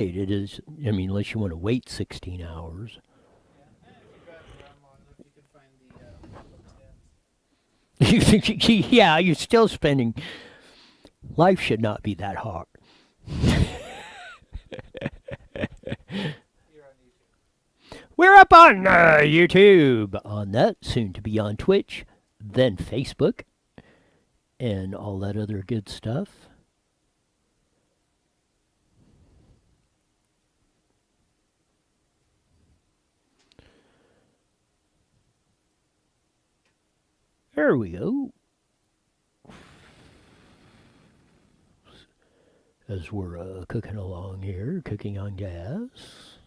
It is, I mean, unless you want to wait 16 hours. Yeah, you're still spending. Life should not be that hard. We're up on YouTube, on that, soon to be on Twitch, then Facebook, and all that other good stuff. There we go. As we're cooking along here, cooking on gas.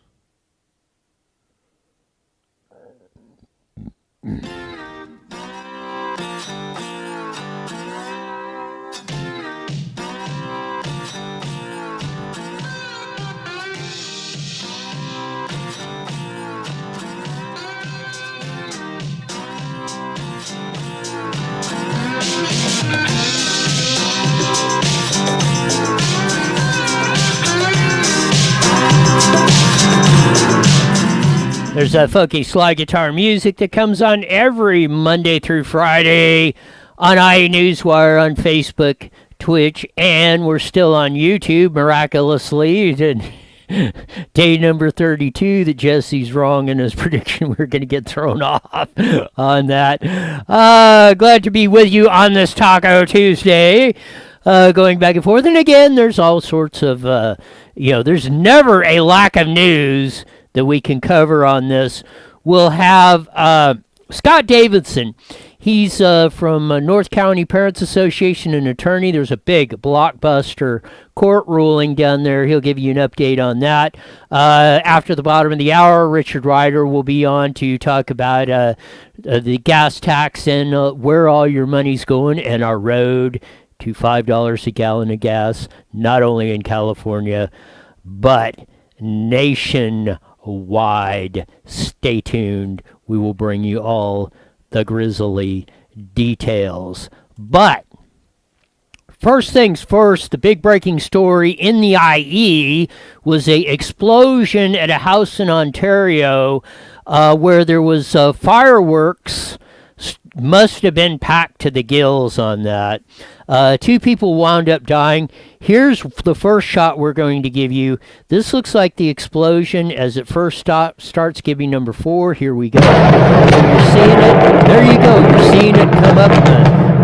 There's that funky slide guitar music that comes on every Monday through Friday on Newswire, on Facebook, Twitch, and we're still on YouTube, miraculously. Day number 32 that Jesse's wrong in his prediction. We're going to get thrown off on that. Glad to be with you on this Taco Tuesday. Going back and forth. And again, there's all sorts of, there's never a lack of news that we can cover on this. We'll have Scott Davidson. He's from North County Parents Association, an attorney. There's a big blockbuster court ruling down there. He'll give you an update on that. After the bottom of the hour, Richard Ryder will be on to talk about the gas tax and where all your money's going, and our road to $5 a gallon of gas, not only in California, but nationwide. Stay tuned. We will bring you all the grisly details. But first things first, the big breaking story in the IE was a explosion at a house in Ontario where there was fireworks. Must have been packed to the gills on that. 2 people wound up dying. Here's the first shot we're going to give you. This looks like the explosion as it first starts giving number 4. Here we go. So you're seeing it. There you go. You're seeing it come up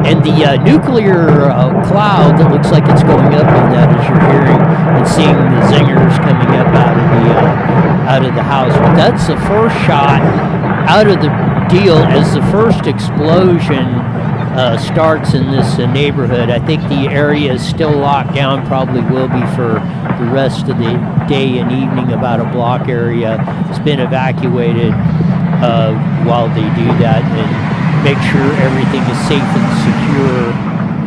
and the nuclear cloud that looks like it's going up in that as you're hearing and seeing the zingers coming up out of the house. But that's the first shot out of the deal as the first explosion starts in this neighborhood. I think the area is still locked down, probably will be for the rest of the day and evening. About a block area has been evacuated while they do that and make sure everything is safe and secure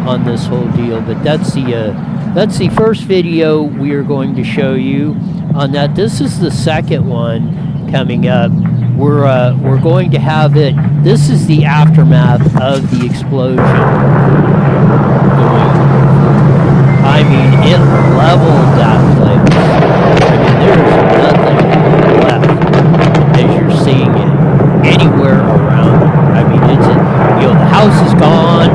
on this whole deal. But that's the first video we are going to show you on that. This is the second one coming up. We're going to have it. This is the aftermath of the explosion. I mean, it leveled that place. I mean, there's nothing left as you're seeing it anywhere around it. I mean, the house is gone.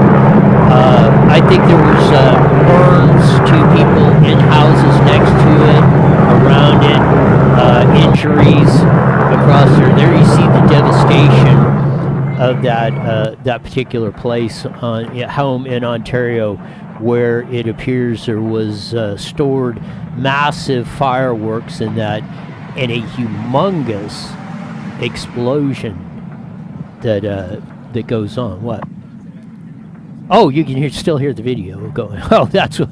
I think there was burns to people in houses next to it, around it, injuries across there. There you see the devastation of that particular place, home in Ontario, where it appears there was stored massive fireworks in that, and a humongous explosion that goes on. What? Oh, you can still hear the video going. Oh, that's what.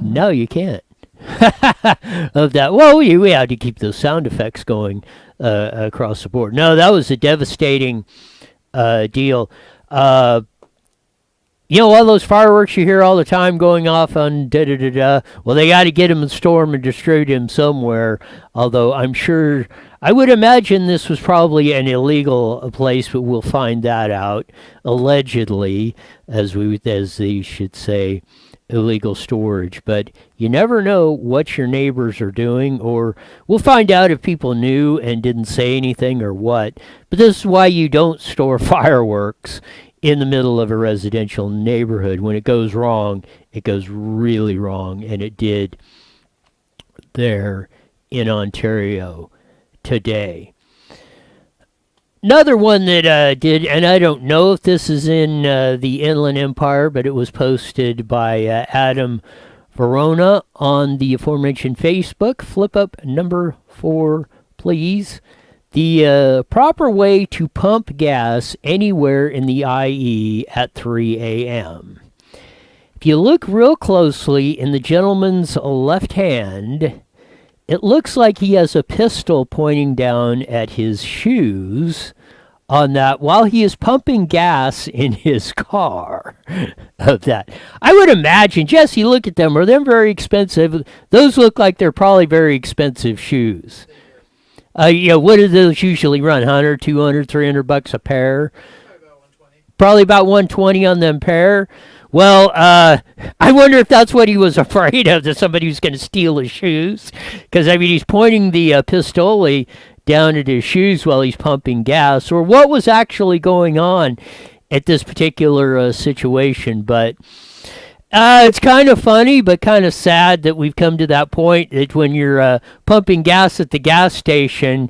No, you can't. Of that. Well, we had to keep those sound effects going across the board. No, that was a devastating deal. All those fireworks you hear all the time going off on da-da-da-da, well, they got to get them and store them and distribute them somewhere, although I would imagine this was probably an illegal place, but we'll find that out, allegedly, as they should say. illegal storage, but you never know what your neighbors are doing, or we'll find out if people knew and didn't say anything or what. But this is why you don't store fireworks in the middle of a residential neighborhood. When it goes wrong, it goes really wrong, and it did there in Ontario today. Another one that did, and I don't know if this is in the Inland Empire, but it was posted by Adam Verona on the aforementioned Facebook. Flip up number 4, please. The proper way to pump gas anywhere in the IE at 3 a.m. If you look real closely in the gentleman's left hand, it looks like he has a pistol pointing down at his shoes on that while he is pumping gas in his car of that. I would imagine, Jesse, look at them. Are them very expensive? Those look like they're probably very expensive shoes. What do those usually run? 100, 200, 300 bucks a pair? Probably about 120 on them pair. Well, I wonder if that's what he was afraid of, that somebody was going to steal his shoes. Because, I mean, he's pointing the pistole down at his shoes while he's pumping gas, or what was actually going on at this particular situation. But it's kind of funny, but kind of sad that we've come to that point that when you're pumping gas at the gas station,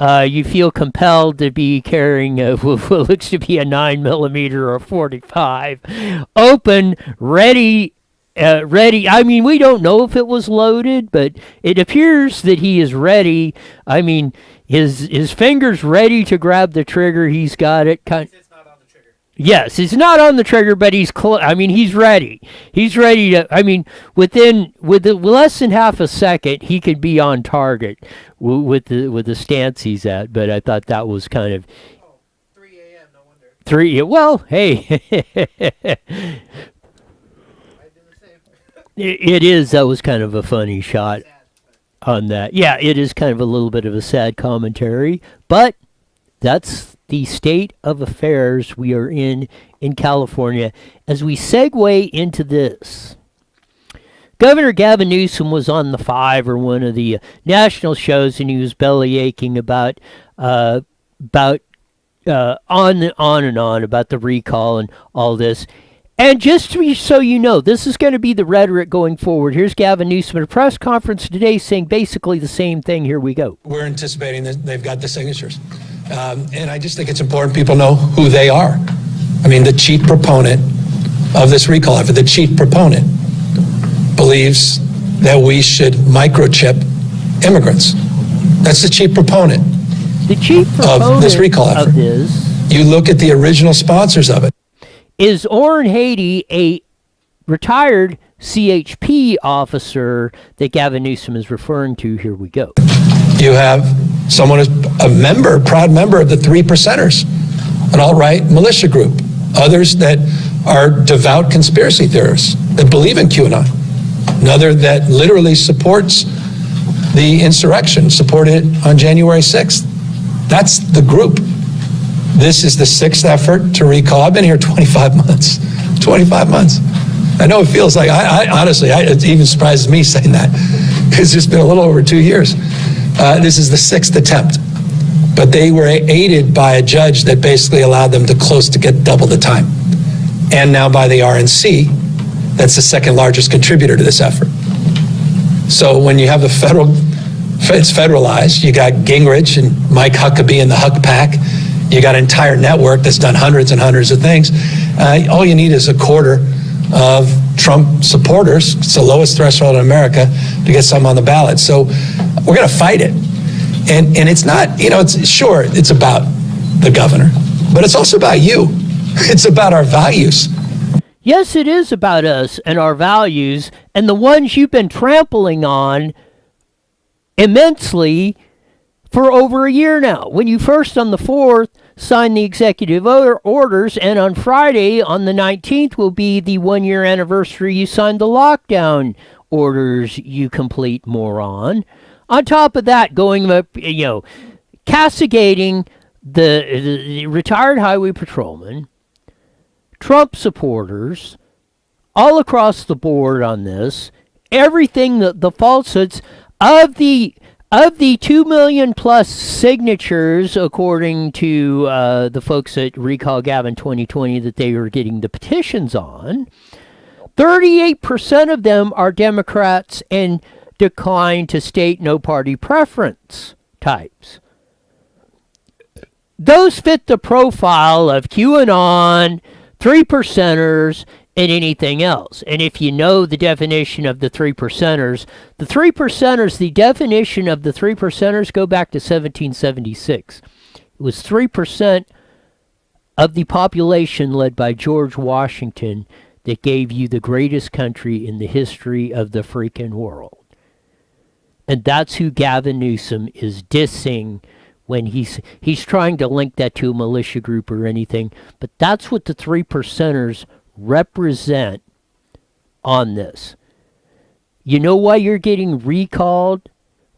you feel compelled to be carrying what looks to be a 9mm or a 45, open, ready. I mean, we don't know if it was loaded, but it appears that he is ready. I mean, his fingers ready to grab the trigger. He's got it. It's not on the trigger. Yes, it's not on the trigger, but he's he's ready. He's ready to. I mean, with less than half a second, he could be on target with the stance he's at. But I thought that was kind of. 3 a.m. No wonder. 3. Well, hey. It is. That was kind of a funny shot on that. Yeah, it is kind of a little bit of a sad commentary, but that's the state of affairs we are in California. As we segue into this, Governor Gavin Newsom was on the 5 or one of the national shows, and he was belly aching about on and on about the recall and all this. And just so you know, this is going to be the rhetoric going forward. Here's Gavin Newsom at a press conference today saying basically the same thing. Here we go. We're anticipating that they've got the signatures. And I just think it's important people know who they are. I mean, the chief proponent of this recall effort, the chief proponent, believes that we should microchip immigrants. That's the chief proponent, of this recall effort. You look at the original sponsors of it. Is Orrin Haiti a retired CHP officer that Gavin Newsom is referring to? Here we go. You have someone who's a proud member of the 3 Percenters, an alt-right militia group. Others that are devout conspiracy theorists that believe in QAnon. Another that literally supports the insurrection, supported on January 6th. That's the group. This is the 6th effort to recall. I've been here 25 months. 25 months. I know it feels like, honestly, it even surprises me saying that, because it's been a little over 2 years. This is the 6th attempt. But they were aided by a judge that basically allowed them to close to get double the time. And now by the RNC, that's the second largest contributor to this effort. So when you have it's federalized, you got Gingrich and Mike Huckabee and the Huck Pack. You got an entire network that's done hundreds and hundreds of things. All you need is a quarter of Trump supporters. It's the lowest threshold in America to get some on the ballot. So we're going to fight it. And it's not, it's about the governor, but it's also about you. It's about our values. Yes, it is about us and our values, and the ones you've been trampling on immensely for over a year now. When you first, on the 4th, signed the executive orders, and on Friday, on the 19th, will be the 1-year anniversary you signed the lockdown orders, you complete moron. On top of that, going up, castigating the retired highway patrolmen, Trump supporters, all across the board on this. Everything, the falsehoods of the 2 million plus signatures, according to the folks at Recall Gavin 2020 that they were getting the petitions on, 38% of them are Democrats and decline to state no party preference types. Those fit the profile of QAnon, 3%ers, and anything else. And if you know the definition of the 3%ers, the definition of the 3%ers go back to 1776. It was 3% of the population led by George Washington that gave you the greatest country in the history of the freaking world. And that's who Gavin Newsom is dissing when he's trying to link that to a militia group or anything. But that's what the 3%ers represent on this. You know why you're getting recalled?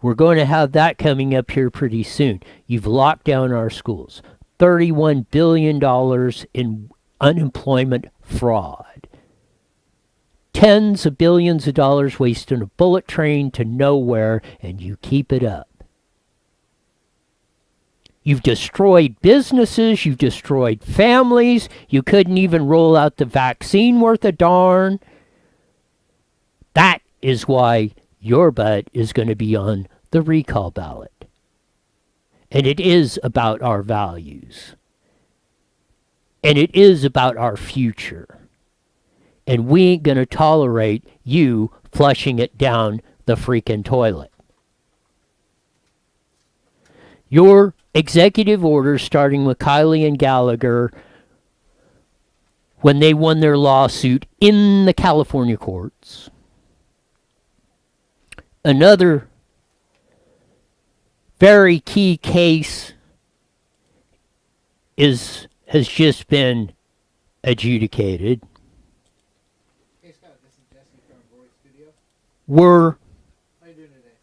We're going to have that coming up here pretty soon. You've locked down our schools. $31 billion in unemployment fraud. Tens of billions of dollars wasted on a bullet train to nowhere, and you keep it up. You've destroyed businesses, you've destroyed families, you couldn't even roll out the vaccine worth a darn. That is why your butt is going to be on the recall ballot. And it is about our values. And it is about our future. And we ain't going to tolerate you flushing it down the freaking toilet. Your executive orders, starting with Kiley and Gallagher, when they won their lawsuit in the California courts. Another very key case has just been adjudicated. Hey Scott, this is Jesse from Roy Studio. How How you doing today?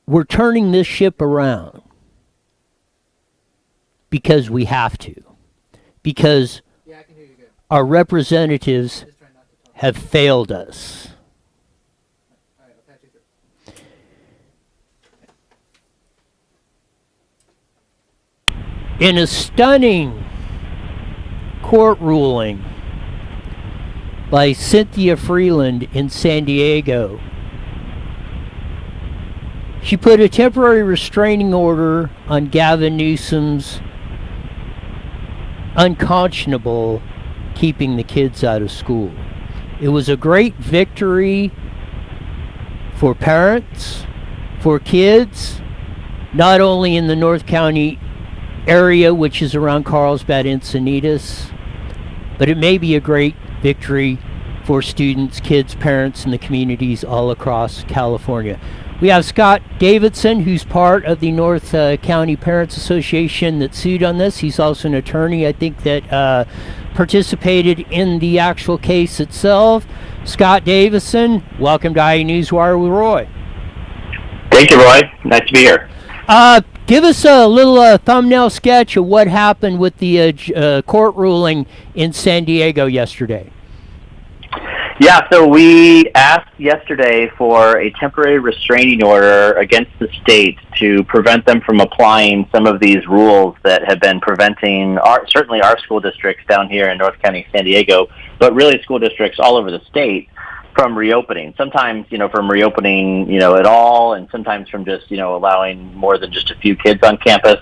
We're turning this ship around because we have to. Because Yeah, I can hear you good. our representatives Just try not to talk. have failed us. Alright, I'll patch you through. In a stunning court ruling by Cynthia Freeland in San Diego, she put a temporary restraining order on Gavin Newsom's unconscionable keeping the kids out of school. It was a great victory for parents, for kids, not only in the North County area, which is around Carlsbad, Encinitas, but it may be a great victory for students, kids, parents, and the communities all across California. We have Scott Davidson, who's part of the North County Parents Association that sued on this. He's also an attorney, I think, that participated in the actual case itself. Scott Davidson, welcome to IE Newswire with Roy. Thank you, Roy. Nice to be here. Give us a little thumbnail sketch of what happened with the court ruling in San Diego yesterday. Yeah, so we asked yesterday for a temporary restraining order against the state to prevent them from applying some of these rules that have been preventing certainly our school districts down here in North County, San Diego, but really school districts all over the state from reopening. Sometimes, from reopening, at all, and sometimes from just, allowing more than just a few kids on campus.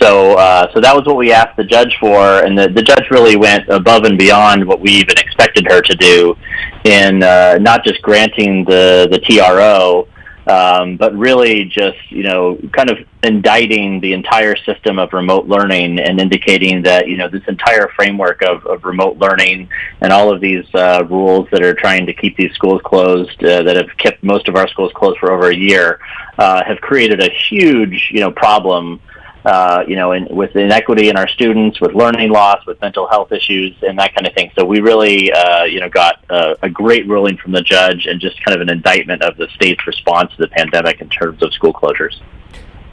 So that was what we asked the judge for, and the judge really went above and beyond what we even expected her to do in not just granting the TRO, but really just, kind of indicting the entire system of remote learning and indicating that, this entire framework of remote learning and all of these rules that are trying to keep these schools closed, that have kept most of our schools closed for over a year, have created a huge, problem, with inequity in our students, with learning loss, with mental health issues, and that kind of thing. So we really, got a great ruling from the judge and just kind of an indictment of the state's response to the pandemic in terms of school closures.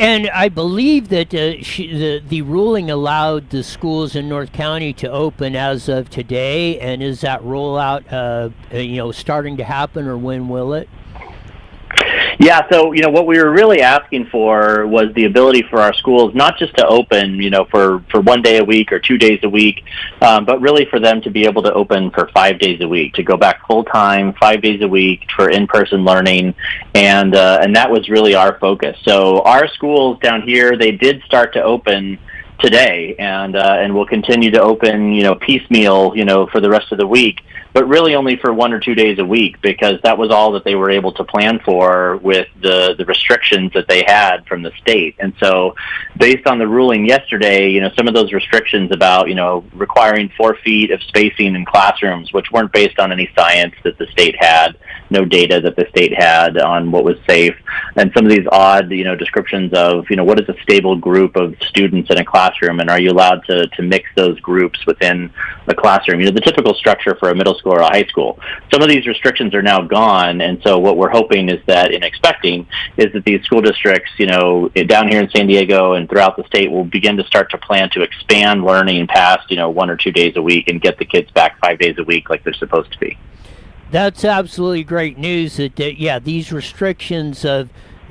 And I believe that the ruling allowed the schools in North County to open as of today. And is that rollout, starting to happen, or when will it? Yeah, so what we were really asking for was the ability for our schools not just to open, for 1 day a week or 2 days a week, but really for them to be able to open for 5 days a week, to go back full time, 5 days a week for in-person learning, and that was really our focus. So our schools down here, they did start to open today, and will continue to open, piecemeal, for the rest of the week, but really only for 1 or 2 days a week, because that was all that they were able to plan for with the restrictions that they had from the state. And so based on the ruling yesterday, some of those restrictions about, requiring 4 feet of spacing in classrooms, which weren't based on any science that the state had, no data that the state had on what was safe, and some of these odd, descriptions of, what is a stable group of students in a classroom, and are you allowed to mix those groups within a classroom? The typical structure for a middle school or a high school. Some of these restrictions are now gone, and so what we're hoping is that, and expecting, is that these school districts, down here in San Diego and throughout the state, will begin to start to plan to expand learning past, 1 or 2 days a week and get the kids back 5 days a week like they're supposed to be. That's absolutely great news. That these restrictions of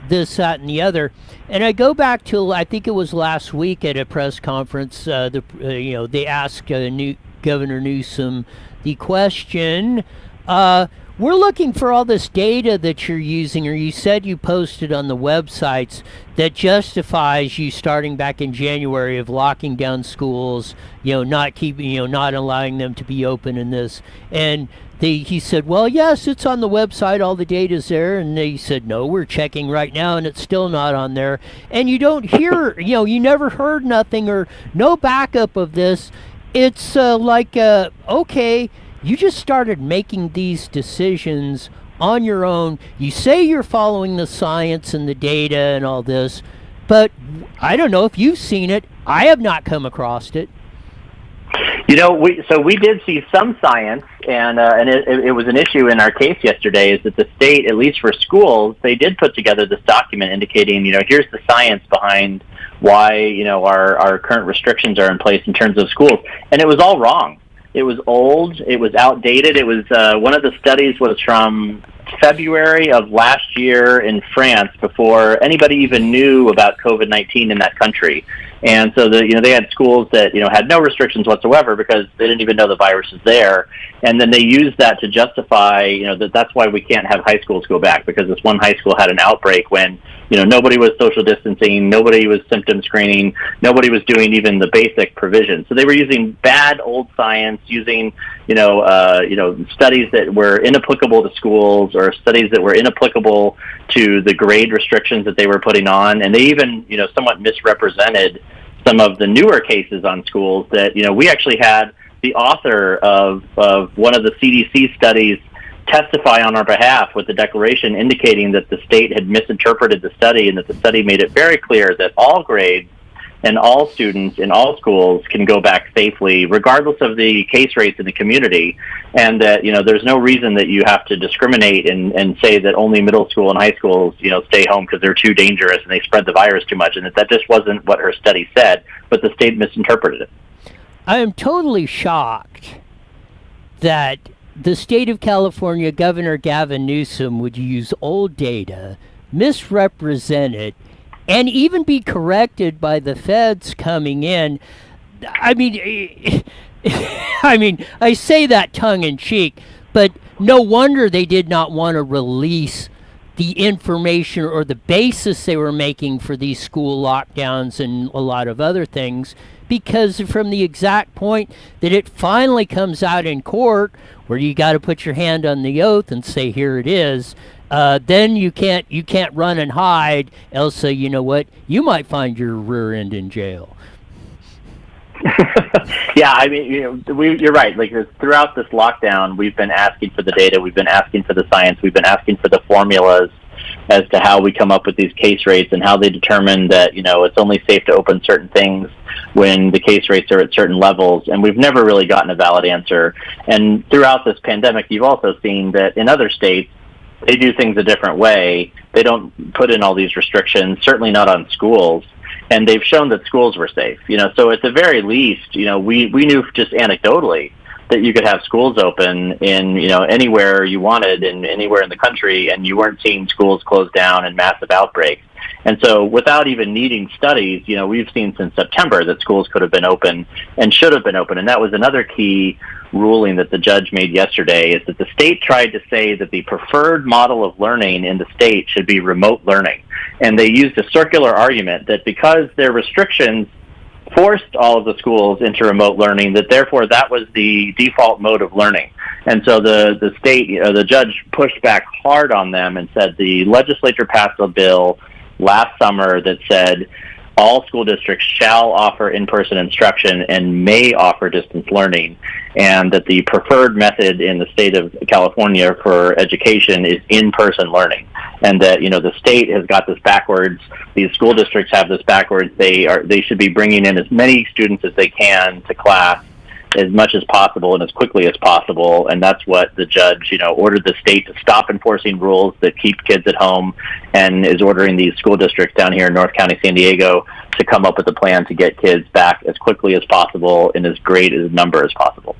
this, that, and the other. And I go back to, I think it was last week at a press conference. They asked Governor Newsom the question. We're looking for all this data that you're using, or you said you posted on the websites, that justifies you starting back in January of locking down schools, not keeping, not allowing them to be open in this. And he said, well, yes, it's on the website, all the data's there. And they said, no, we're checking right now, and it's still not on there. And you don't hear, you never heard nothing or no backup of this. It's okay, you just started making these decisions on your own. You say you're following the science and the data and all this, but I don't know if you've seen it. I have not come across it. We did see some science, and it was an issue in our case yesterday, is that the state, at least for schools, they did put together this document indicating, here's the science behind why, our current restrictions are in place in terms of schools. And it was all wrong. It was old. It was outdated. It was one of the studies was from February of last year in France, before anybody even knew about COVID-19 in that country. And so they had schools that had no restrictions whatsoever because they didn't even know the virus was there. And then they used that to justify that's why we can't have high schools go back, because this one high school had an outbreak when nobody was social distancing, nobody was symptom screening, nobody was doing even the basic provision. So they were using bad old science, using studies that were inapplicable to schools, or studies that were inapplicable to the grade restrictions that they were putting on. And they even somewhat misrepresented some of the newer cases on schools that we actually had the author of one of the CDC studies testify on our behalf with the declaration indicating that the state had misinterpreted the study, and that the study made it very clear that all grades and all students in all schools can go back safely, regardless of the case rates in the community, and that there's no reason that you have to discriminate and say that only middle school and high schools stay home because they're too dangerous and they spread the virus too much, and that just wasn't what her study said, but the state misinterpreted it. I am totally shocked that the state of California Governor Gavin Newsom would use old data, misrepresent it, and even be corrected by the feds coming in. I mean, I say that tongue in cheek, but no wonder they did not want to release the information or the basis they were making for these school lockdowns and a lot of other things, because from the exact point that it finally comes out in court, where you got to put your hand on the oath and say, here it is, then you can't run and hide, else you know what, you might find your rear end in jail. Yeah, I mean, you're right. Like, throughout this lockdown, we've been asking for the data, we've been asking for the science, we've been asking for the formulas as to how we come up with these case rates and how they determine that it's only safe to open certain things when the case rates are at certain levels, and we've never really gotten a valid answer. And throughout this pandemic, you've also seen that in other states, they do things a different way. They don't put in all these restrictions, certainly not on schools. And they've shown that schools were safe. So at the very least, we knew just anecdotally that you could have schools open in, anywhere you wanted and anywhere in the country, and you weren't seeing schools close down and massive outbreaks. And so without even needing studies, we've seen since September that schools could have been open and should have been open. And that was another key ruling that the judge made yesterday, is that the state tried to say that the preferred model of learning in the state should be remote learning. And they used a circular argument that because their restrictions forced all of the schools into remote learning, that therefore that was the default mode of learning. And so the state, the judge pushed back hard on them and said the legislature passed a bill last summer that said all school districts shall offer in-person instruction and may offer distance learning, and that the preferred method in the state of California for education is in-person learning, and that the state has got this backwards. These school districts have this backwards. They should be bringing in as many students as they can to class as much as possible and as quickly as possible, and that's what the judge, ordered the state to stop enforcing rules that keep kids at home, and is ordering these school districts down here in North County, San Diego, to come up with a plan to get kids back as quickly as possible in as great a number as possible.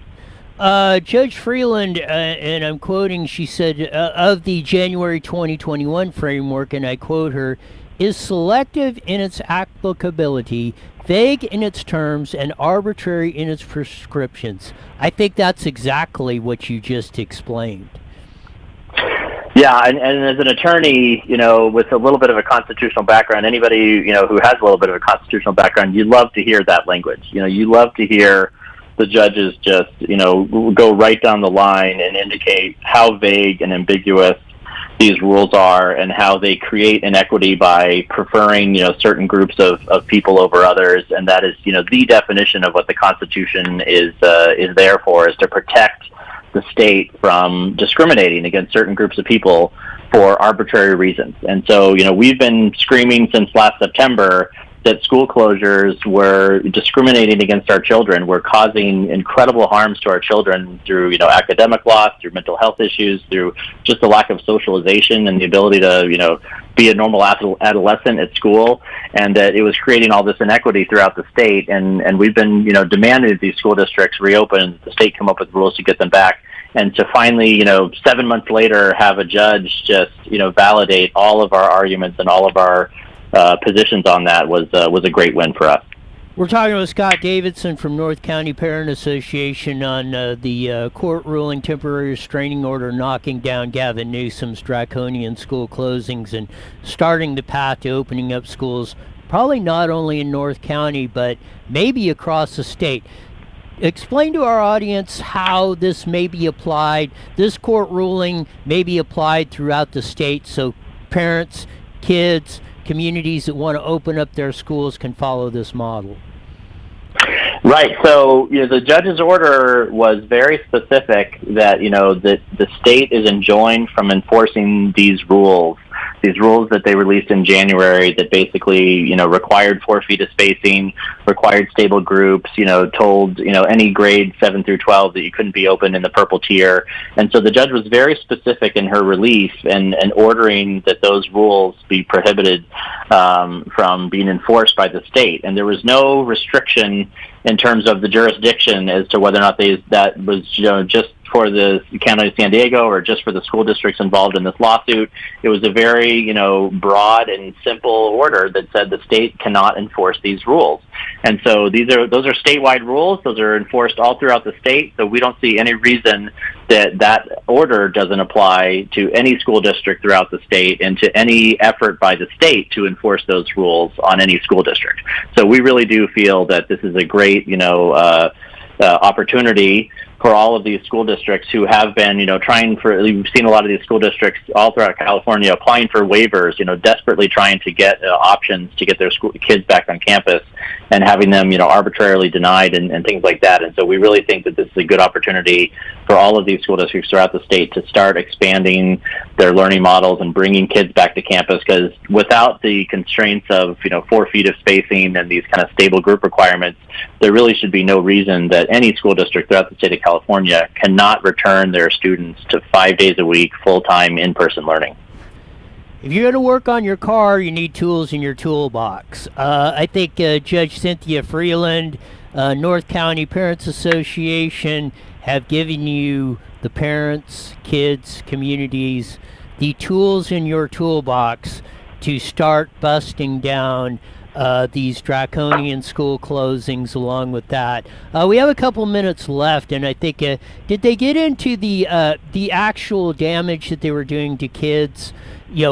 Judge Freeland, and I'm quoting, she said, of the January 2021 framework, and I quote her, is selective in its applicability, vague in its terms, and arbitrary in its prescriptions. I think that's exactly what you just explained. Yeah, and as an attorney, with a little bit of a constitutional background, anybody, who has a little bit of a constitutional background, you love to hear that language. You love to hear the judges just, go right down the line and indicate how vague and ambiguous these rules are, and how they create inequity by preferring, certain groups of people over others. And that is, the definition of what the Constitution is there for, is to protect the state from discriminating against certain groups of people for arbitrary reasons. And so, we've been screaming since last September that school closures were discriminating against our children, were causing incredible harms to our children through, academic loss, through mental health issues, through just the lack of socialization and the ability to, be a normal adolescent at school, and that it was creating all this inequity throughout the state. And we've been, demanding that these school districts reopen, the state come up with rules to get them back. And to finally, 7 months later, have a judge just, validate all of our arguments and all of our positions on that was a great win for us. We're talking with Scott Davidson from North County Parent Association on the court ruling temporary restraining order knocking down Gavin Newsom's draconian school closings and starting the path to opening up schools, probably not only in North County, but maybe across the state. Explain to our audience how this may be applied, this court ruling may be applied throughout the state, so parents, kids, communities that want to open up their schools can follow this model. Right. So, the judge's order was very specific that, that the state is enjoined from enforcing these rules that they released in January that basically, required 4 feet of spacing, required stable groups, told, any grade 7 through 12 that you couldn't be open in the purple tier. And so the judge was very specific in her relief and ordering that those rules be prohibited from being enforced by the state. And there was no restriction in terms of the jurisdiction as to whether or not that was, just for the County of San Diego or just for the school districts involved in this lawsuit. It was a very, broad and simple order that said the state cannot enforce these rules. And so those are statewide rules. Those are enforced all throughout the state. So we don't see any reason that order doesn't apply to any school district throughout the state and to any effort by the state to enforce those rules on any school district. So we really do feel that this is a great, opportunity for all of these school districts who have been, we've seen a lot of these school districts all throughout California applying for waivers, desperately trying to get options to get their kids back on campus, and having them, arbitrarily denied and things like that. And so we really think that this is a good opportunity for all of these school districts throughout the state to start expanding their learning models and bringing kids back to campus, because without the constraints of, 4 feet of spacing and these kind of stable group requirements, there really should be no reason that any school district throughout the state of California cannot return their students to 5 days a week, full-time in-person learning. If you're going to work on your car, you need tools in your toolbox. I think Judge Cynthia Freeland, North County Parents Association, have given you, the parents, kids, communities, the tools in your toolbox to start busting down these draconian school closings. Along with that, we have a couple minutes left, and I think did they get into the actual damage that they were doing to kids,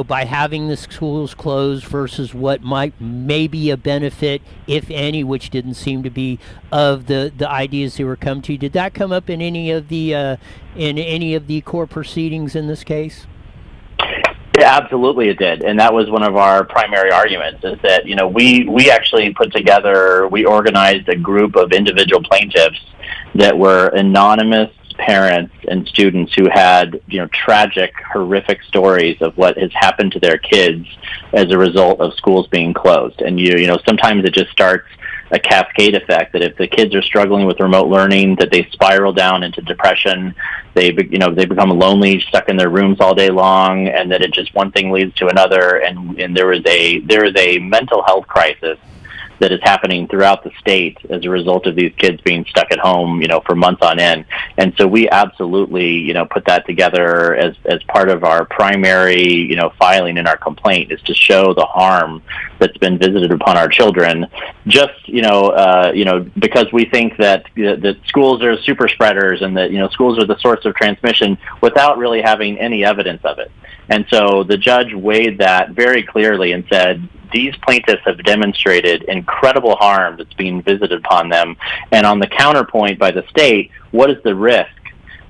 by having the schools closed versus what might maybe a benefit, if any, which didn't seem to be, of the ideas they were come to? Did that come up in any of the court proceedings in this case? Yeah, absolutely it did. And that was one of our primary arguments, is that, we actually we organized a group of individual plaintiffs that were anonymous parents and students who had, tragic, horrific stories of what has happened to their kids as a result of schools being closed. And, sometimes it just starts a cascade effect, that if the kids are struggling with remote learning, that they spiral down into depression, they become lonely, stuck in their rooms all day long, and that it just one thing leads to another, and there is a mental health crisis that is happening throughout the state as a result of these kids being stuck at home, for months on end. And so we absolutely, put that together as part of our primary, filing in our complaint, is to show the harm that's been visited upon our children, just, because we think that schools are super spreaders, and that, schools are the source of transmission, without really having any evidence of it. And so the judge weighed that very clearly and said, these plaintiffs have demonstrated incredible harm that's being visited upon them. And on the counterpoint by the state, what is the risk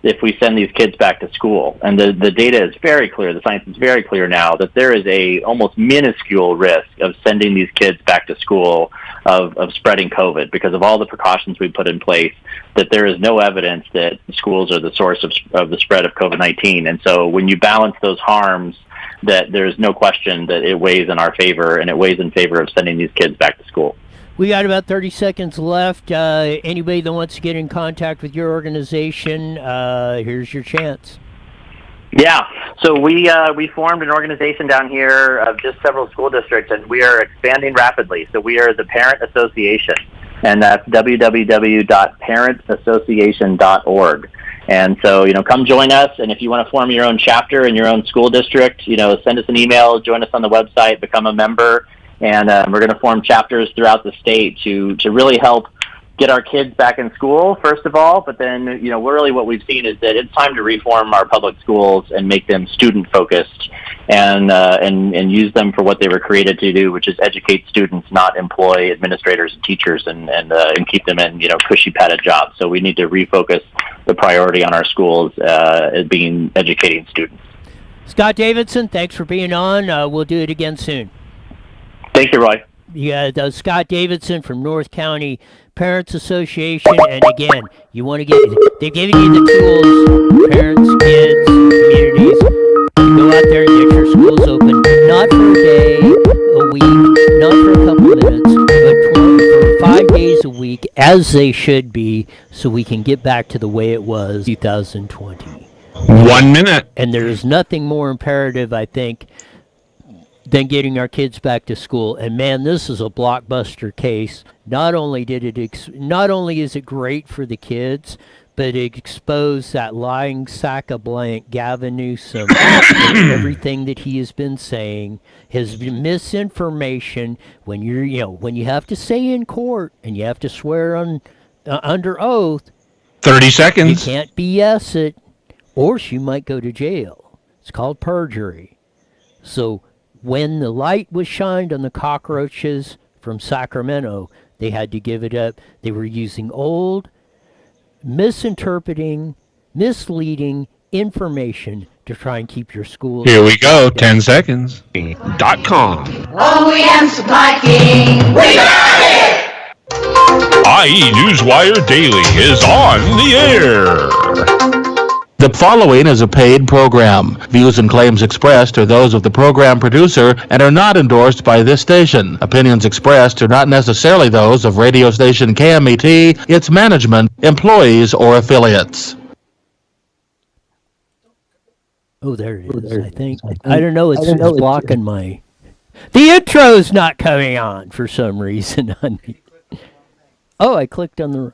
if we send these kids back to school? And the data is very clear, the science is very clear now, that there is a almost minuscule risk of sending these kids back to school of spreading COVID, because of all the precautions we put in place, that there is no evidence that schools are the source of the spread of COVID-19. And so when you balance those harms, that there's no question that it weighs in our favor, and it weighs in favor of sending these kids back to school. We got about 30 seconds left. Anybody that wants to get in contact with your organization, here's your chance. Yeah, so we formed an organization down here of just several school districts, and we are expanding rapidly. So we are the Parent Association, and that's www.parentassociation.org. And so, come join us. And if you want to form your own chapter in your own school district, send us an email, join us on the website, become a member. And we're going to form chapters throughout the state to really help get our kids back in school, first of all. But then, really what we've seen is that it's time to reform our public schools and make them student-focused, and use them for what they were created to do, which is educate students, not employ administrators and teachers and keep them in, cushy padded jobs. So we need to refocus the priority on our schools as being educating students. Scott Davidson, thanks for being on. We'll do it again soon. Thank you, Roy. Yeah, Scott Davidson from North County Parents Association. And again, they've given you the tools, parents, kids, communities, to go out there and get your schools open, not for a day, a week, not for a couple minutes, but for 5 days a week, as they should be, so we can get back to the way it was 2020. 1 minute. And there is nothing more imperative, I think, than getting our kids back to school. And man, this is a blockbuster case. Not only is it great for the kids, but it exposed that lying sack of blank Gavin Newsom and everything that he has been saying has been misinformation. When when you have to say in court and you have to swear on under oath, 30 seconds. You can't BS it, or you might go to jail. It's called perjury. So when the light was shined on the cockroaches from Sacramento, they had to give it up. They were using old, misinterpreting, misleading information to try and keep your schools. Here we go, 10 seconds. .com. OEM Supply King, we got it! IE Newswire Daily is on the air. The The following is a paid program. Views and claims expressed are those of the program producer and are not endorsed by this station. Opinions expressed are not necessarily those of radio station KMET, its management, employees, or affiliates. Oh, there it is, I think. I don't know, it's blocking my... The intro's not coming on for some reason. Oh, I clicked on the...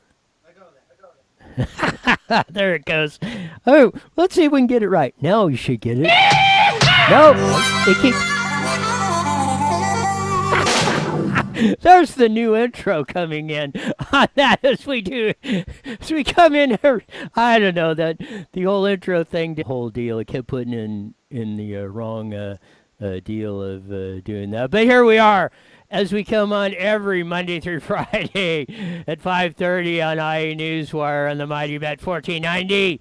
There it goes. Oh, let's see if we can get it right. Now we should get it. No, it keeps... There's the new intro coming in on that as we come in here. I don't know, that the whole intro thing, the whole deal, it kept putting in the wrong deal of doing that. But here we are as we come on every Monday through Friday at 5:30 on IE Newswire on the Mighty Bet 1490.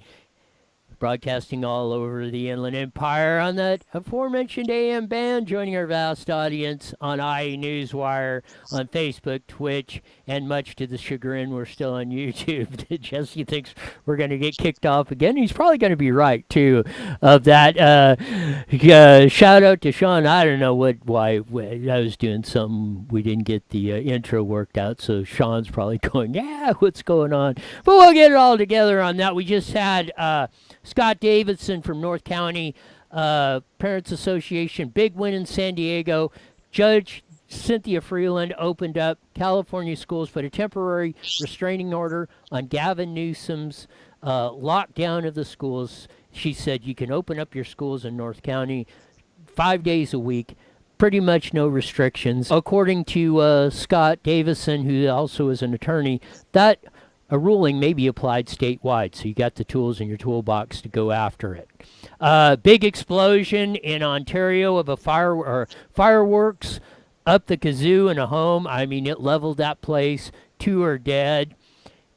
Broadcasting all over the Inland Empire on that aforementioned AM band, joining our vast audience on IE Newswire, on Facebook, Twitch, and much to the chagrin, we're still on YouTube. Jesse thinks we're going to get kicked off again. He's probably going to be right, too, of that. Shout out to Sean. I don't know why I was doing something. We didn't get the intro worked out, so Sean's probably going, yeah, what's going on? But we'll get it all together on that. We just had... Scott Davidson from North County Parents Association, big win in San Diego. Judge Cynthia Freeland opened up California schools, put a temporary restraining order on Gavin Newsom's lockdown of the schools. She said you can open up your schools in North County 5 days a week, pretty much no restrictions. According to Scott Davison, who also is an attorney, that a ruling may be applied statewide, so you got the tools in your toolbox to go after it. Big explosion in Ontario of a fireworks up the kazoo in a home. I mean, it leveled that place. 2 are dead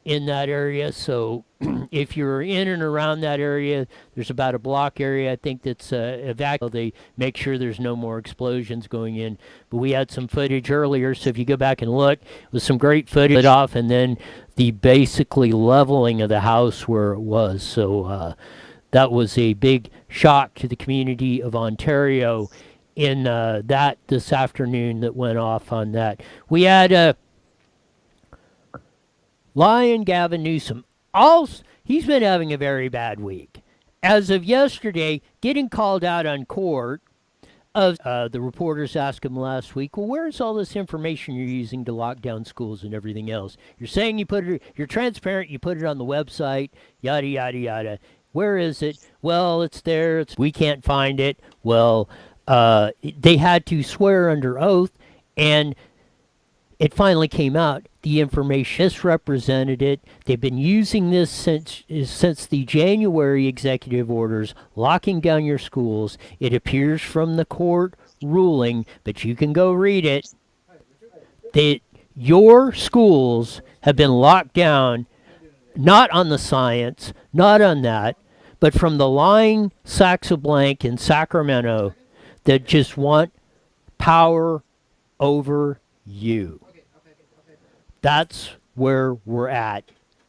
in that area. So if you're in and around that area, there's about a block area, I think, that's evacuated. They make sure there's no more explosions going in. But we had some footage earlier, so if you go back and look, it was some great footage off, and then the basically leveling of the house where it was. So that was a big shock to the community of Ontario in that this afternoon that went off on that. We had Lion Gavin Newsom. He's been having a very bad week. As of yesterday, getting called out on court. The reporters asked him last week, well, where's all this information you're using to lock down schools and everything else? You're saying you're transparent, you put it on the website, yada, yada, yada. Where is it? Well, it's there. We can't find it. Well, they had to swear under oath, and it finally came out. The information misrepresented it. They've been using this since the January executive orders, locking down your schools. It appears from the court ruling, but you can go read it, that your schools have been locked down, not on the science, not on that, but from the lying Saxo Blank in Sacramento that just want power over you. That's where we're at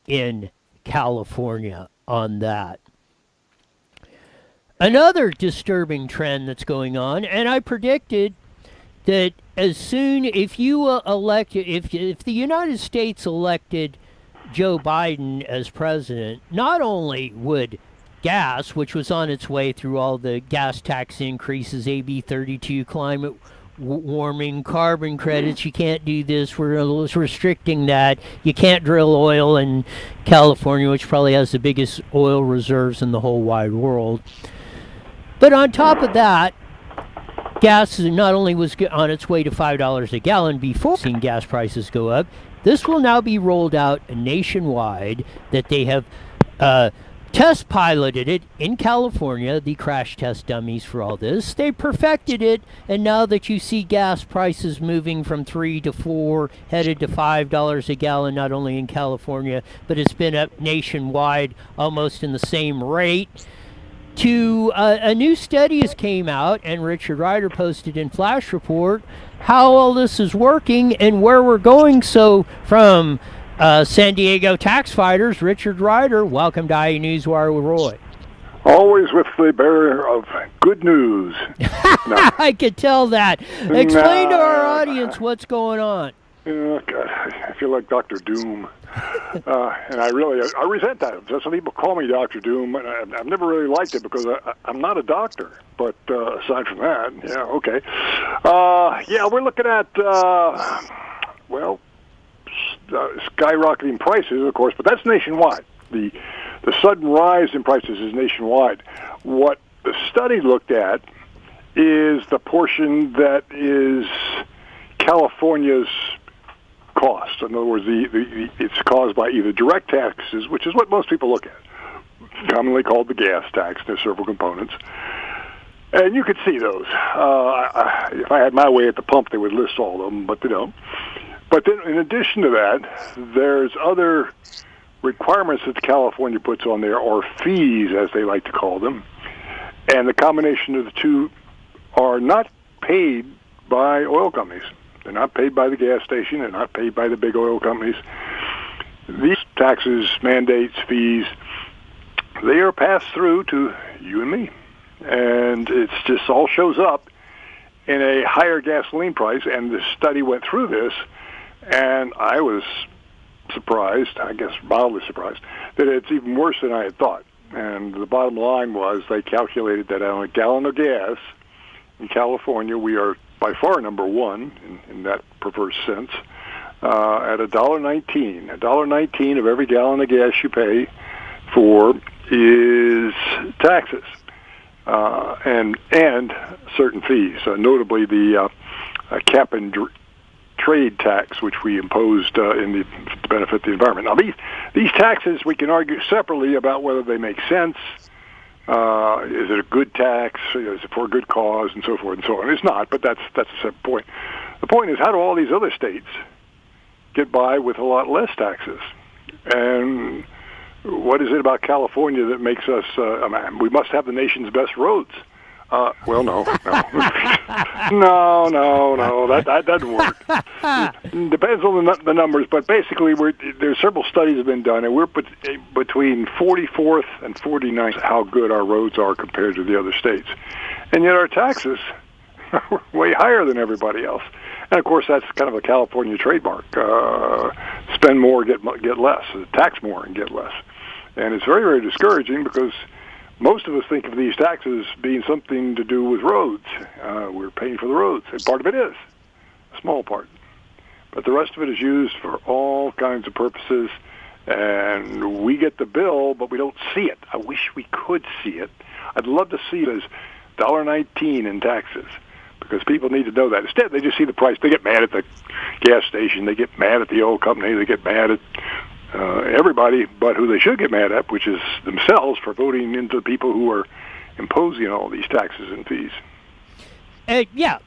in California on that. Another disturbing trend that's going on, and I predicted that as soon if you if the United States elected Joe Biden as president, not only would gas, which was on its way through all the gas tax increases, AB 32, climate warming, carbon credits, you can't do this, we're restricting that, you can't drill oil in California, which probably has the biggest oil reserves in the whole wide world. But on top of that, gas not only was on its way to $5 a gallon before seeing gas prices go up, this will now be rolled out nationwide, that they have test piloted it in California, the crash test dummies for all this. They perfected it, and now that you see gas prices moving from $3 to $4, headed to $5 a gallon, not only in California, but it's been up nationwide almost in the same rate. A new study has came out, and Richard Ryder posted in Flash Report how all this is working and where we're going. So from San Diego tax fighters, Richard Ryder, welcome to IE Newswire with Roy. Always with the bearer of good news. No. I could tell that. Explain to our audience what's going on. Oh, God, I feel like Dr. Doom. And I resent that. Some people call me Dr. Doom, and I've never really liked it because I'm not a doctor. But aside from that, yeah, okay. We're looking at, skyrocketing prices, of course, but that's nationwide. The sudden rise in prices is nationwide. What the study looked at is the portion that is California's cost. In other words, it's caused by either direct taxes, which is what most people look at, commonly called the gas tax. There's several components. And you could see those. If I had my way at the pump, they would list all of them, but they don't. But then in addition to that, there's other requirements that California puts on there, or fees, as they like to call them. And the combination of the two are not paid by oil companies. They're not paid by the gas station. They're not paid by the big oil companies. These taxes, mandates, fees, they are passed through to you and me. And it's just all shows up in a higher gasoline price. And the study went through this, and I was surprised, I guess mildly surprised, that it's even worse than I had thought. And the bottom line was they calculated that on a gallon of gas in California, we are by far number one in that perverse sense, at $1.19. $1.19 of every gallon of gas you pay for is taxes and certain fees, notably the cap and trade tax, which we imposed to benefit the environment. Now, these taxes, we can argue separately about whether they make sense. Is it a good tax? Is it for a good cause, and so forth and so on? It's not, but that's a separate point. The point is, how do all these other states get by with a lot less taxes? And what is it about California that makes us? We must have the nation's best roads. Well, no, that doesn't work. It depends on the numbers, but basically, there's several studies have been done, and we're between 44th and 49th how good our roads are compared to the other states, and yet our taxes are way higher than everybody else. And of course, that's kind of a California trademark: spend more, get less; tax more and get less. And it's very, very discouraging because most of us think of these taxes being something to do with roads. We're paying for the roads, and part of it is, a small part. But the rest of it is used for all kinds of purposes, and we get the bill, but we don't see it. I wish we could see it. I'd love to see it as $1.19 in taxes, because people need to know that. Instead, they just see the price. They get mad at the gas station. They get mad at the oil company. They get mad at everybody but who they should get mad at, which is themselves, for voting into the people who are imposing all these taxes and fees.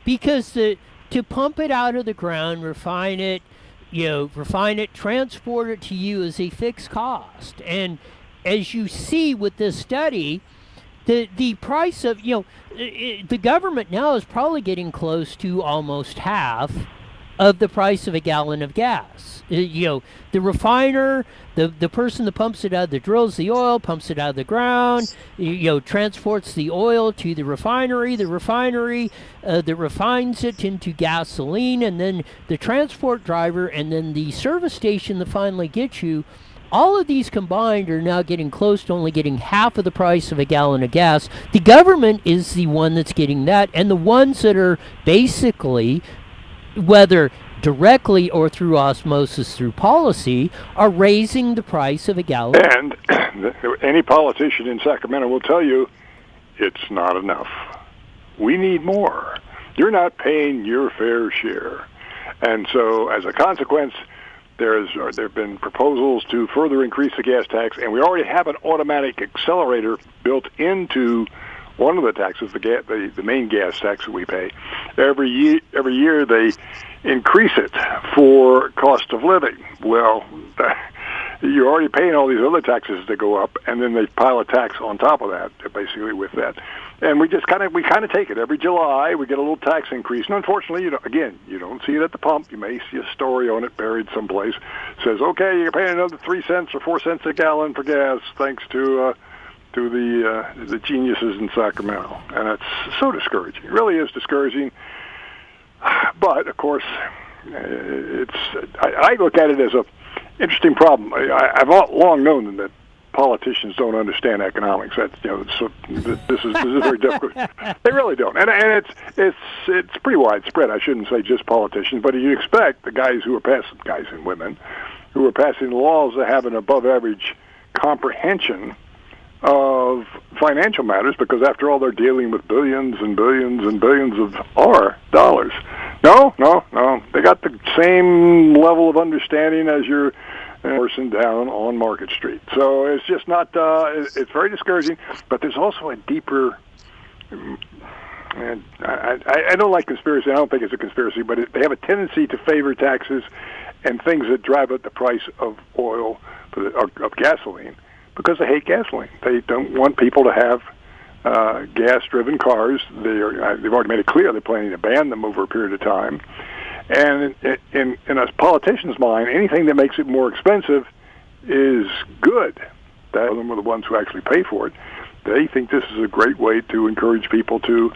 Because to pump it out of the ground, refine it, transport it to you is a fixed cost. And as you see with this study, the price of, the government now is probably getting close to almost half of the price of a gallon of gas. The refiner, the person that pumps it out, that drills the oil, pumps it out of the ground, transports the oil to the refinery that refines it into gasoline, and then the transport driver, and then the service station that finally gets you. All of these combined are now getting close to only getting half of the price of a gallon of gas. The government is the one that's getting that, and the ones that are basically, whether directly or through osmosis through policy, are raising the price of a gallon. And any politician in Sacramento will tell you it's not enough. We need more. You're not paying your fair share. And so as a consequence, there have been proposals to further increase the gas tax, and we already have an automatic accelerator built into one of the taxes, the main gas tax that we pay. Every year they increase it for cost of living. Well, you're already paying all these other taxes that go up, and then they pile a tax on top of that, basically with that. And we kind of take it every July. We get a little tax increase, and unfortunately, you don't see it at the pump. You may see a story on it buried someplace. It says, okay, you're paying another 3 cents or 4 cents a gallon for gas, thanks to to the geniuses in Sacramento, and it's so discouraging. It really is discouraging. But of course, I look at it as a interesting problem. I've long known that politicians don't understand economics. That's so this is very difficult. They really don't, and it's pretty widespread. I shouldn't say just politicians, but you expect the guys and women who are passing laws that have an above average comprehension of financial matters, because after all, they're dealing with billions and billions and billions of our dollars. No. They got the same level of understanding as your person down on Market Street. So it's just not, it's very discouraging, but there's also a deeper, and I don't like conspiracy. I don't think it's a conspiracy, but they have a tendency to favor taxes and things that drive up the price of oil, of gasoline, because they hate gasoline. They don't want people to have gas-driven cars. They've already made it clear they're planning to ban them over a period of time. And in a politician's mind, anything that makes it more expensive is good. That them are the ones who actually pay for it. They think this is a great way to encourage people to.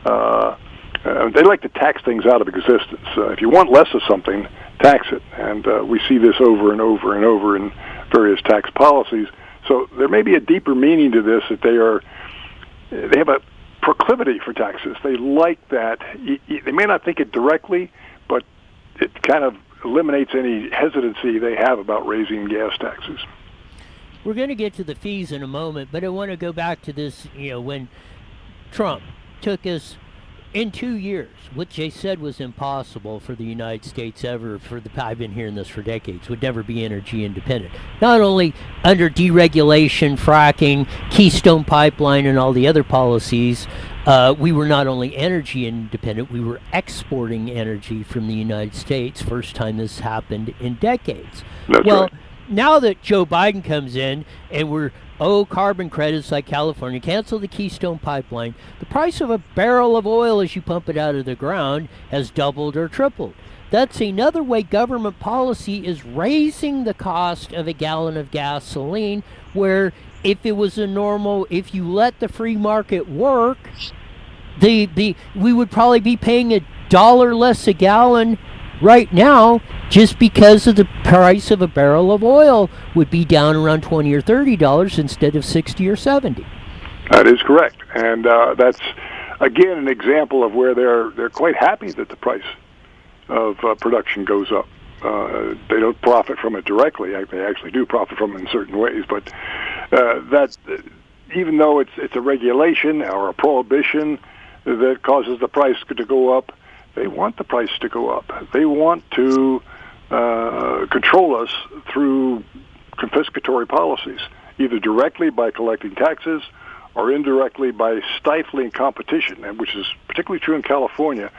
They like to tax things out of existence. If you want less of something, tax it. And we see this over and over and over in various tax policies. So there may be a deeper meaning to this, that they have a proclivity for taxes. They like that. They may not think it directly, but it kind of eliminates any hesitancy they have about raising gas taxes. We're going to get to the fees in a moment, but I want to go back to this, when Trump took us in 2 years, which they said was impossible for the United States ever, I've been hearing this for decades, would never be energy independent. Not only under deregulation, fracking, Keystone Pipeline, and all the other policies, we were not only energy independent, we were exporting energy from the United States. First time this happened in decades. That's right. Now that Joe Biden comes in and we're carbon credits like California, cancel the Keystone Pipeline, the price of a barrel of oil as you pump it out of the ground has doubled or tripled. That's another way government policy is raising the cost of a gallon of gasoline, where if you let the free market work, we would probably be paying $1 less a gallon right now, just because of the price of a barrel of oil would be down around $20 or $30 instead of $60 or $70. That is correct, and that's again an example of where they're quite happy that the price of production goes up. They don't profit from it directly. They actually do profit from it in certain ways, but that even though it's a regulation or a prohibition that causes the price to go up, they want the price to go up. They want to control us through confiscatory policies, either directly by collecting taxes or indirectly by stifling competition, which is particularly true in California.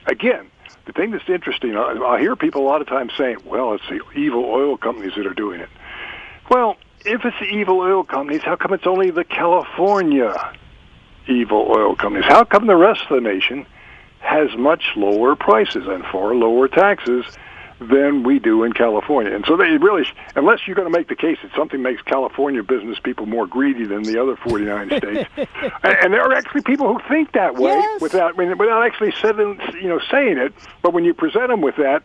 Again, the thing that's interesting, I hear people a lot of times saying, well, it's the evil oil companies that are doing it. Well, if it's the evil oil companies, how come it's only the California evil oil companies? How come the rest of the nation has much lower prices and far lower taxes than we do in California? And so they really, unless you're going to make the case that something makes California business people more greedy than the other 49 states, and there are actually people who think that way, yes, without actually saying it. But when you present them with that,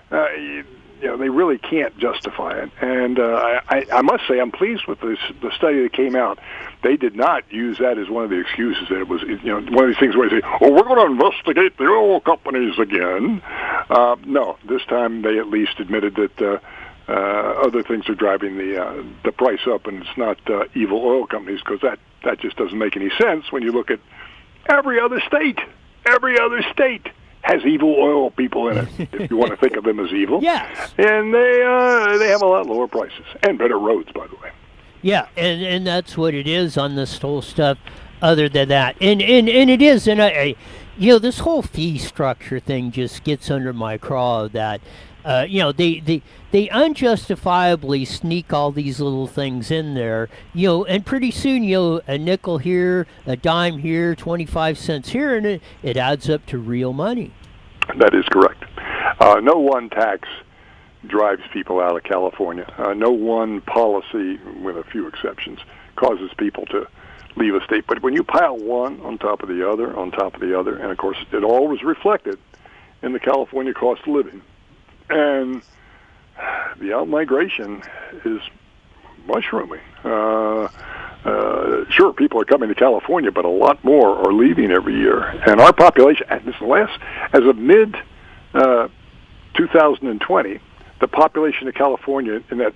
they really can't justify it. And I must say, I'm pleased with the study that came out. They did not use that as one of the excuses that it was, one of these things where they say, "Oh, we're going to investigate the oil companies again." No, this time they at least admitted that other things are driving the price up, and it's not evil oil companies, because that just doesn't make any sense when you look at every other state. Every other state has evil oil people in it, if you want to think of them as evil. Yes. And they have a lot lower prices and better roads, by the way. Yeah, and that's what it is on this whole stuff. Other than that, and it is, and I this whole fee structure thing just gets under my craw. That they unjustifiably sneak all these little things in there, and pretty soon, a nickel here, a dime here, 25 cents here, and it adds up to real money. That is correct. No one tax drives people out of California. No one policy, with a few exceptions, causes people to leave a state. But when you pile one on top of the other, on top of the other, and of course it all was reflected in the California cost of living, and the out-migration is mushrooming. Sure, people are coming to California, but a lot more are leaving every year. And our population, and this as of mid 2020, the population of California in that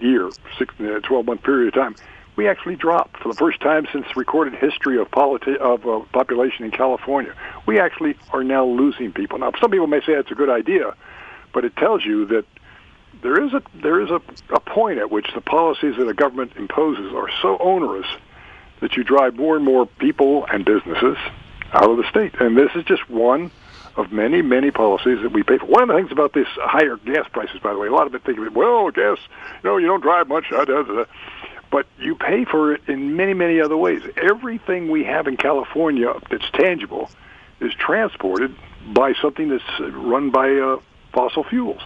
year, 12-month period of time, we actually dropped for the first time since recorded history of population in California. We actually are now losing people. Now, some people may say that's a good idea, but it tells you that there is a point at which the policies that a government imposes are so onerous that you drive more and more people and businesses out of the state. And this is just one of many, many policies that we pay for. One of the things about this higher gas prices, by the way, a lot of it think of it, well, gas, you don't drive much, but you pay for it in many, many other ways. Everything we have in California that's tangible is transported by something that's run by fossil fuels.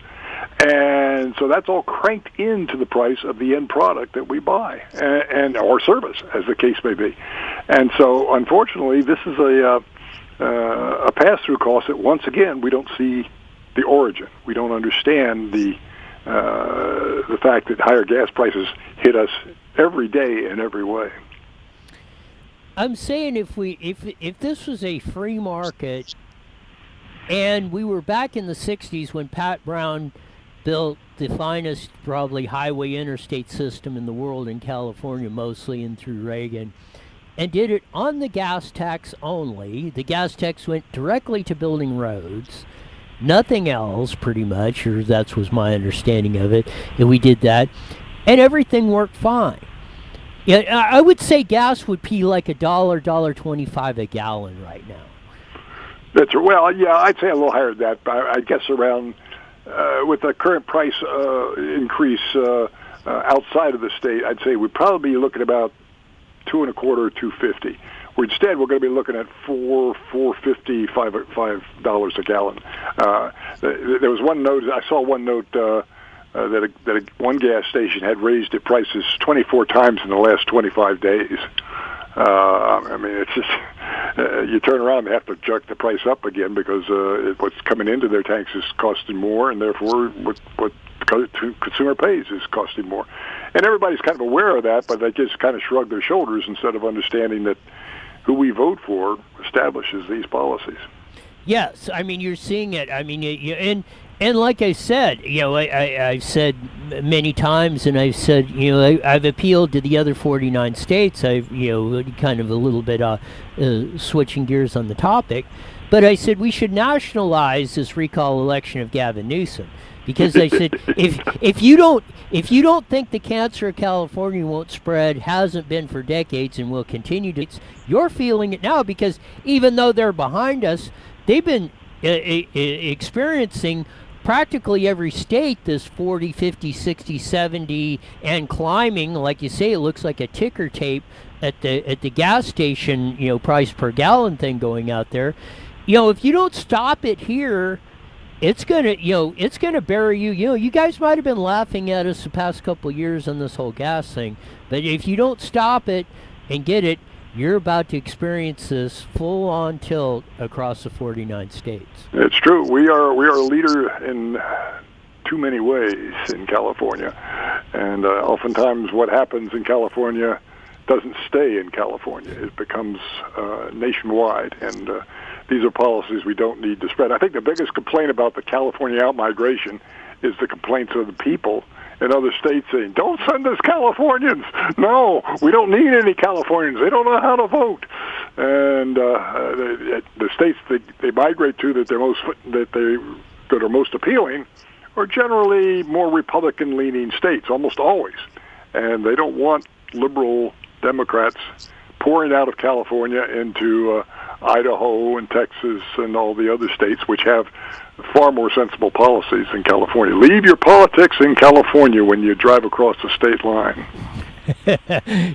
And so that's all cranked into the price of the end product that we buy, and or service, as the case may be. And so, unfortunately, this is a pass-through cost that, once again, we don't see the origin. We don't understand the fact that higher gas prices hit us every day in every way. I'm saying if this was a free market, and we were back in the 60s when Pat Brown built the finest, probably, highway interstate system in the world in California, mostly, and through Reagan, and did it on the gas tax only. The gas tax went directly to building roads, nothing else, pretty much, or that was my understanding of it, and we did that, and everything worked fine. Yeah, I would say gas would be like $1.25 a gallon right now. That's well, yeah, I'd say a little higher than that. I guess around with the current price increase outside of the state, I'd say we'd probably be looking about $2.25, $2.50. Where instead we're going to be looking at $4.50, $5 a gallon. There was one note. I saw one note that one gas station had raised its prices 24 times in the last 25 days. I mean, it's just you turn around and have to jack the price up again because what's coming into their tanks is costing more, and therefore what the consumer pays is costing more. And everybody's kind of aware of that, but they just kind of shrug their shoulders instead of understanding that who we vote for establishes these policies. Yes, I mean, you're seeing it. I mean, and like I said, I've said many times, and I've said, I've appealed to the other 49 states. I've, kind of a little bit switching gears on the topic, but I said we should nationalize this recall election of Gavin Newsom, because I said if you don't think the cancer of California won't spread, hasn't been for decades, and will continue to, you're feeling it now, because even though they're behind us, they've been experiencing practically every state this 40, 50, 60, 70, and climbing. Like you say, it looks like a ticker tape at the gas station, price per gallon thing going out there. If you don't stop it here, it's gonna bury you. You guys might have been laughing at us the past couple of years on this whole gas thing, but if you don't stop it and get it, you're about to experience this full-on tilt across the 49 states. It's true. We are a leader in too many ways in California, and oftentimes what happens in California doesn't stay in California. It becomes nationwide, and these are policies we don't need to spread. I think the biggest complaint about the California outmigration is the complaints of the people in other states saying, don't send us Californians. No, we don't need any Californians. They don't know how to vote. And the states they migrate to that are most appealing are generally more Republican-leaning states, almost always. And they don't want liberal Democrats pouring out of California into Idaho and Texas and all the other states, which have far more sensible policies than California. Leave your politics in California when you drive across the state line.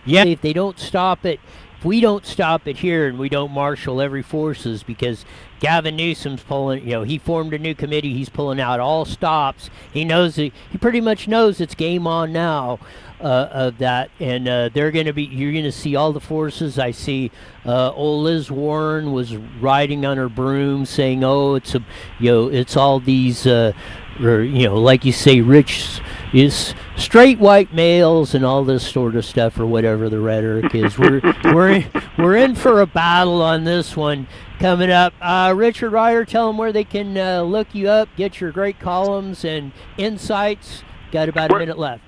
Yeah, if they don't stop it if we don't stop it here and we don't marshal every forces, because Gavin Newsom's pulling, he formed a new committee. He's pulling out all stops. He knows he pretty much knows it's game on now of that, and you're going to see all the forces. I see old Liz Warren was riding on her broom saying, "Oh, it's all these, like you say, rich is straight white males and all this sort of stuff," or whatever the rhetoric is. We're in for a battle on this one coming up. Richard Ryder, tell them where they can look you up, get your great columns and insights. Got about a minute left.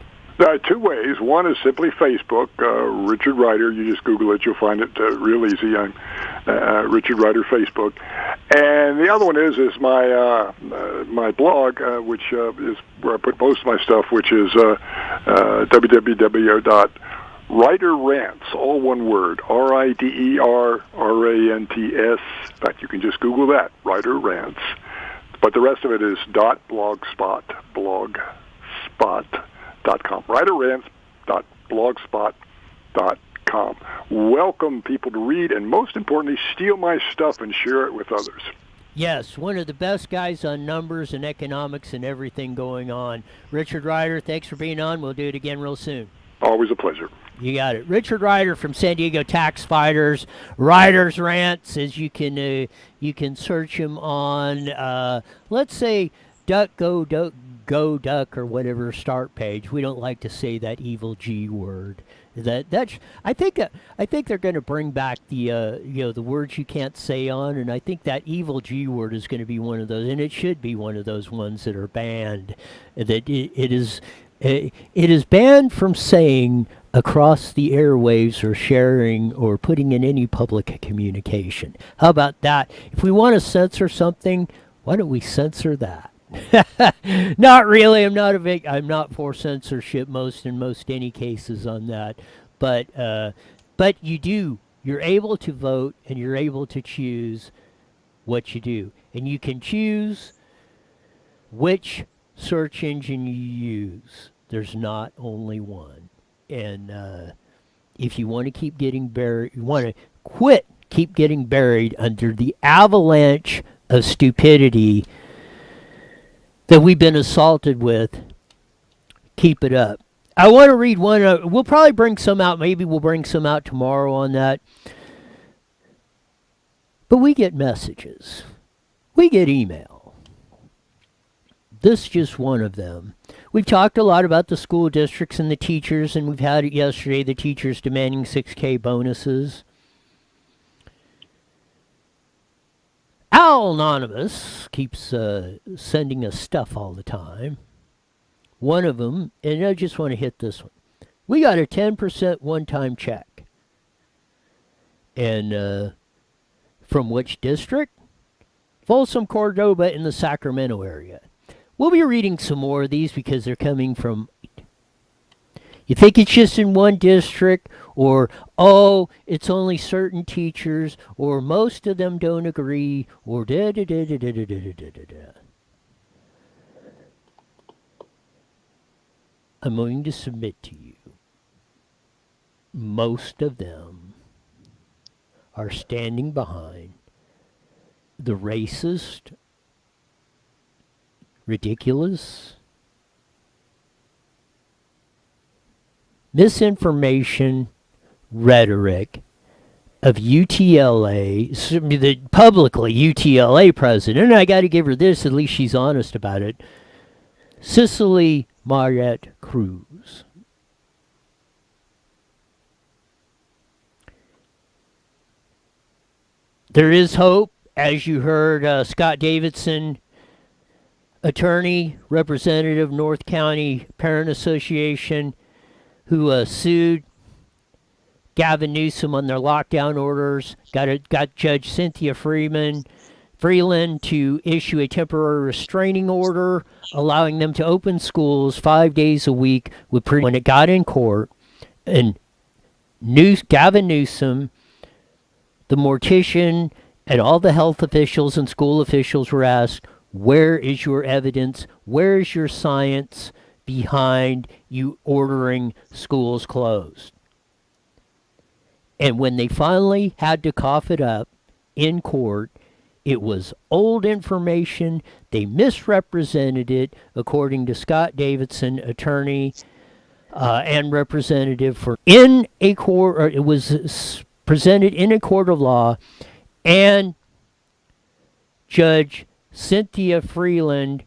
Two ways. One is simply Facebook, Richard Ryder. You just Google it, you'll find it real easy. I'm Richard Ryder Facebook. And the other one is my my blog, which is where I put most of my stuff, which is www.ryderrants, all one word, RIDERRANTS. In fact, you can just Google that, Ryder Rants. But the rest of it is .blogspot.com. RiderRants.blogspot.com. Welcome people to read, and most importantly, steal my stuff and share it with others. Yes, one of the best guys on numbers and economics and everything going on. Richard Ryder, thanks for being on. We'll do it again real soon. Always a pleasure. You got it. Richard Ryder from San Diego Tax Fighters. Ryder's Rants, as you can search him on, let's say, Duck or whatever start page. We don't like to say that evil G word. I think they're going to bring back the words you can't say on, and I think that evil G word is going to be one of those, and it should be one of those ones that are banned. That it is banned from saying across the airwaves or sharing or putting in any public communication. How about that? If we want to censor something, why don't we censor that? Not really. I'm not for censorship in most any cases on that. But you're able to vote and you're able to choose what you do. And you can choose which search engine you use. There's not only one. And if you want to keep getting buried, you want to keep getting buried under the avalanche of stupidity that we've been assaulted with, keep it up. I want to read one. We'll probably bring some out. Maybe we'll bring some out tomorrow on that. But we get messages. We get email. This is just one of them. We've talked a lot about the school districts and the teachers, and we've had it yesterday, the teachers demanding 6K bonuses. Al Anonymous keeps sending us stuff all the time. One of them, and I just want to hit this one. We got a 10% one-time check. And from which district? Folsom, Cordova in the Sacramento area. We'll be reading some more of these because they're coming from... You think it's just in one district, or, oh, it's only certain teachers, or most of them don't agree, or da-da-da-da-da-da-da-da-da. I'm going to submit to you, most of them are standing behind the racist, ridiculous, misinformation rhetoric of UTLA, the publicly UTLA president, and I got to give her this, at least she's honest about it, Cicely Marette Cruz. There is hope, as you heard Scott Davidson, attorney, representative, North County Parent Association, who sued Gavin Newsom on their lockdown orders, got Judge Cynthia Freeland to issue a temporary restraining order, allowing them to open schools 5 days a week. When it got in court, and Gavin Newsom, the mortician, and all the health officials and school officials were asked, where is your evidence? Where is your science behind you ordering schools closed? And when they finally had to cough it up in court, it was old information. They misrepresented it, according to Scott Davidson, attorney and representative for in a court. Or it was presented in a court of law, and Judge Cynthia Freeland,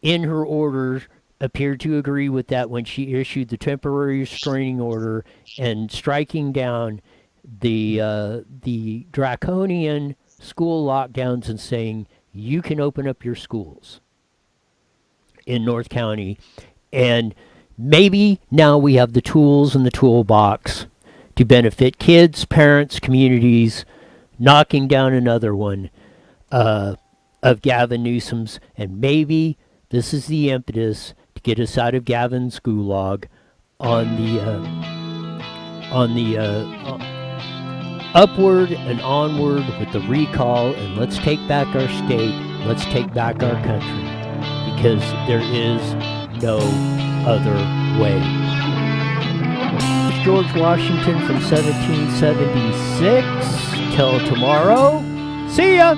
in her order, appeared to agree with that when she issued the temporary restraining order and striking down the draconian school lockdowns and saying you can open up your schools in North County. And maybe now we have the tools in the toolbox to benefit kids, parents, communities, knocking down another one of Gavin Newsom's. And maybe this is the impetus to get us out of Gavin's gulag on the upward and onward with the recall, and let's take back our state, let's take back our country, because there is no other way. George Washington from 1776. Till tomorrow. See ya!